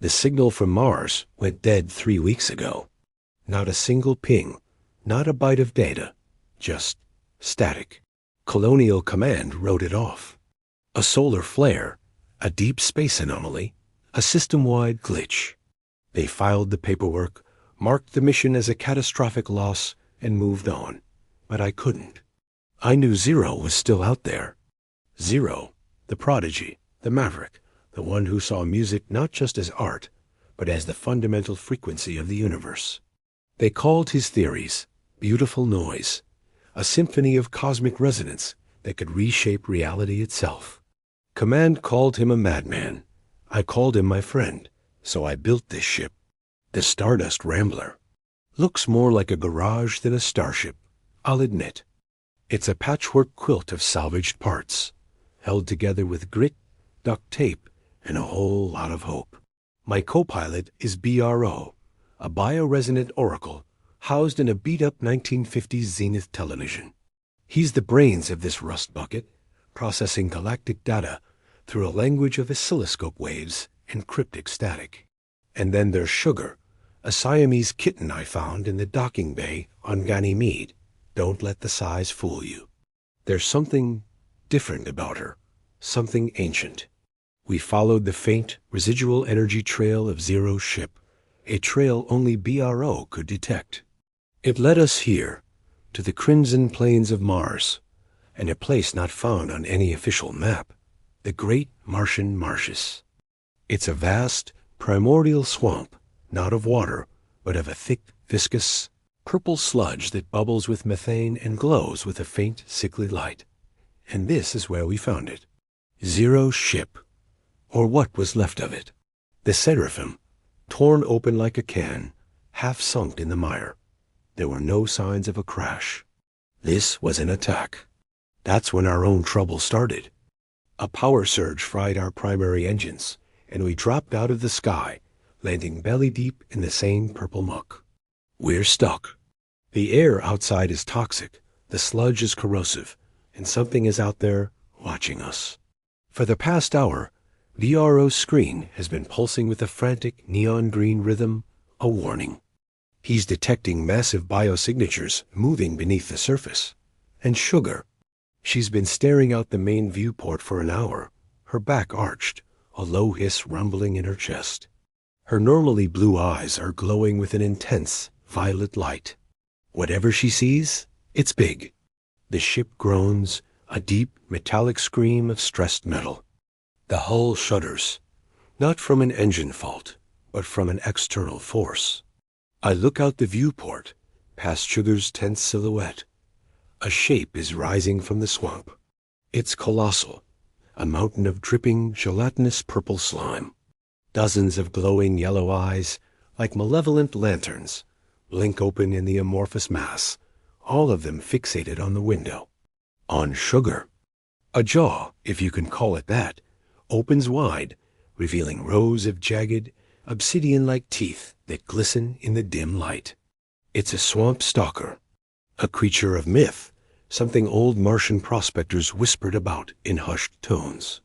The signal from Mars went dead 3 weeks ago. Not a single ping, not a byte of data, just static. Colonial Command wrote it off. A solar flare, a deep space anomaly, a system-wide glitch. They filed the paperwork, marked the mission as a catastrophic loss, and moved on. But I couldn't. I knew Zero was still out there. Zero, the prodigy, the maverick, the one who saw music not just as art, but as the fundamental frequency of the universe. They called his theories beautiful noise, a symphony of cosmic resonance that could reshape reality itself. Command called him a madman. I called him my friend, so I built this ship, the Stardust Rambler. Looks more like a garage than a starship, I'll admit. It's a patchwork quilt of salvaged parts, held together with grit, duct tape, and a whole lot of hope. My co-pilot is BRO, a bioresonant oracle housed in a beat-up 1950s Zenith television. He's the brains of this rust bucket, processing galactic data through a language of oscilloscope waves and cryptic static. And then there's Sugar, a Siamese kitten I found in the docking bay on Ganymede. Don't let the size fool you. There's something different about her, something ancient. We followed the faint, residual energy trail of Zero's ship, a trail only BRO could detect. It led us here, to the crimson plains of Mars, and a place not found on any official map, the Great Martian Marshes. It's a vast, primordial swamp, not of water, but of a thick, viscous, purple sludge that bubbles with methane and glows with a faint, sickly light. And this is where we found it. Zero's ship, or what was left of it. The Seraphim, torn open like a can, half sunk in the mire. There were no signs of a crash. This was an attack. That's when our own trouble started. A power surge fried our primary engines, and we dropped out of the sky, landing belly deep in the same purple muck. We're stuck. The air outside is toxic, the sludge is corrosive, and something is out there watching us. For the past hour, VRO's screen has been pulsing with a frantic neon green rhythm, a warning. He's detecting massive biosignatures moving beneath the surface. And Sugar, she's been staring out the main viewport for an hour, her back arched, a low hiss rumbling in her chest. Her normally blue eyes are glowing with an intense violet light. Whatever she sees, it's big. The ship groans, a deep metallic scream of stressed metal. The hull shudders, not from an engine fault, but from an external force. I look out the viewport, past Sugar's tense silhouette. A shape is rising from the swamp. It's colossal, a mountain of dripping, gelatinous purple slime. Dozens of glowing yellow eyes, like malevolent lanterns, blink open in the amorphous mass, all of them fixated on the window. On Sugar. A jaw, if you can call it that, opens wide, revealing rows of jagged, obsidian-like teeth that glisten in the dim light. It's a swamp stalker, a creature of myth, something old Martian prospectors whispered about in hushed tones.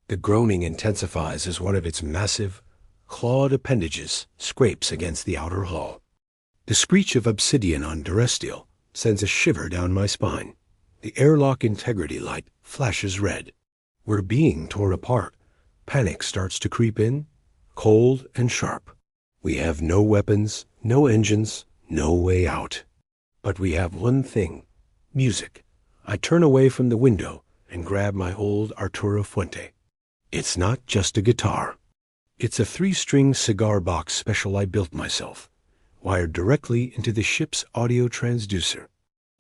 The groaning intensifies as one of its massive, clawed appendages scrapes against the outer hull. The screech of obsidian on Durestial sends a shiver down my spine. The airlock integrity light flashes red. We're being torn apart. Panic starts to creep in, cold and sharp. We have no weapons, no engines, no way out. But we have one thing, music. I turn away from the window and grab my old Arturo Fuente. It's not just a guitar. It's a 3-string cigar box special I built myself, wired directly into the ship's audio transducer.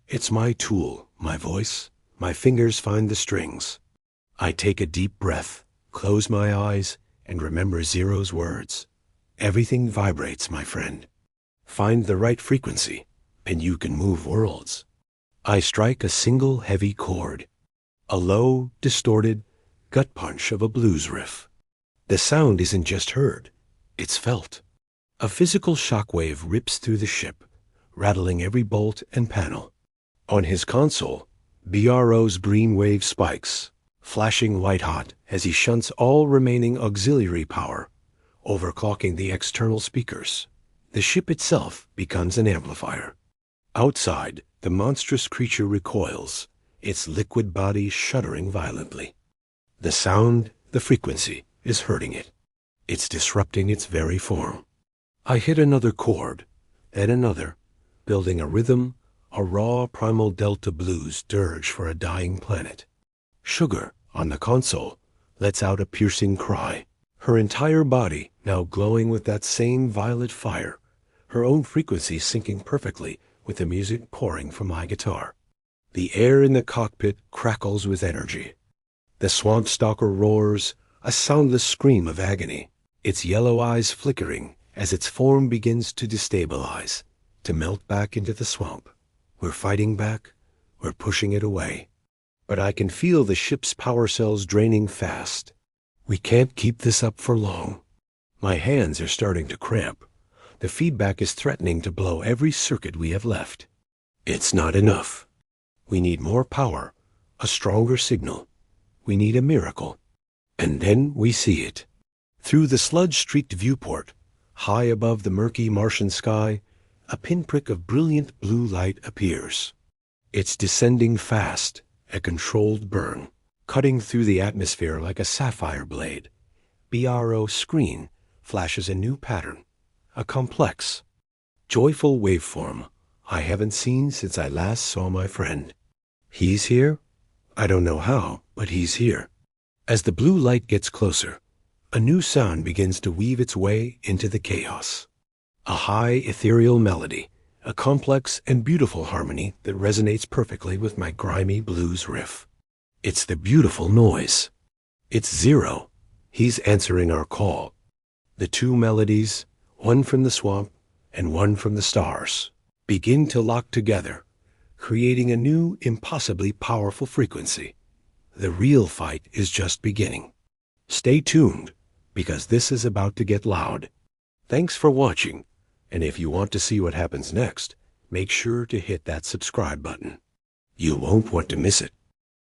It's my tool, my voice. My fingers find the strings. I take a deep breath, close my eyes, and remember Zero's words. Everything vibrates, my friend. Find the right frequency, and you can move worlds. I strike a single heavy chord, a low, distorted gut punch of a blues riff. The sound isn't just heard, it's felt. A physical shockwave rips through the ship, rattling every bolt and panel. On his console, BRO's Breamwave spikes, flashing white-hot as he shunts all remaining auxiliary power, overclocking the external speakers. The ship itself becomes an amplifier. Outside, the monstrous creature recoils, its liquid body shuddering violently. The sound, the frequency, is hurting it. It's disrupting its very form. I hit another chord, then another, building a rhythm, a raw primal delta blues dirge for a dying planet. Sugar, on the console, lets out a piercing cry, her entire body now glowing with that same violet fire, her own frequency syncing perfectly with the music pouring from my guitar. The air in the cockpit crackles with energy. The swamp stalker roars, a soundless scream of agony, its yellow eyes flickering as its form begins to destabilize, to melt back into the swamp. We're fighting back, we're pushing it away. But I can feel the ship's power cells draining fast. We can't keep this up for long. My hands are starting to cramp. The feedback is threatening to blow every circuit we have left. It's not enough. We need more power, a stronger signal. We need a miracle. And then we see it. Through the sludge-streaked viewport, high above the murky Martian sky, a pinprick of brilliant blue light appears. It's descending fast, a controlled burn, cutting through the atmosphere like a sapphire blade. BRO screen flashes a new pattern, a complex, joyful waveform I haven't seen since I last saw my friend. He's here? I don't know how, but he's here. As the blue light gets closer, a new sound begins to weave its way into the chaos. A high, ethereal melody, a complex and beautiful harmony that resonates perfectly with my grimy blues riff. It's the beautiful noise. It's Zero. He's answering our call. The two melodies, one from the swamp and one from the stars, begin to lock together, creating a new, impossibly powerful frequency. The real fight is just beginning. Stay tuned, because this is about to get loud. Thanks for watching, and if you want to see what happens next, make sure to hit that subscribe button. You won't want to miss it.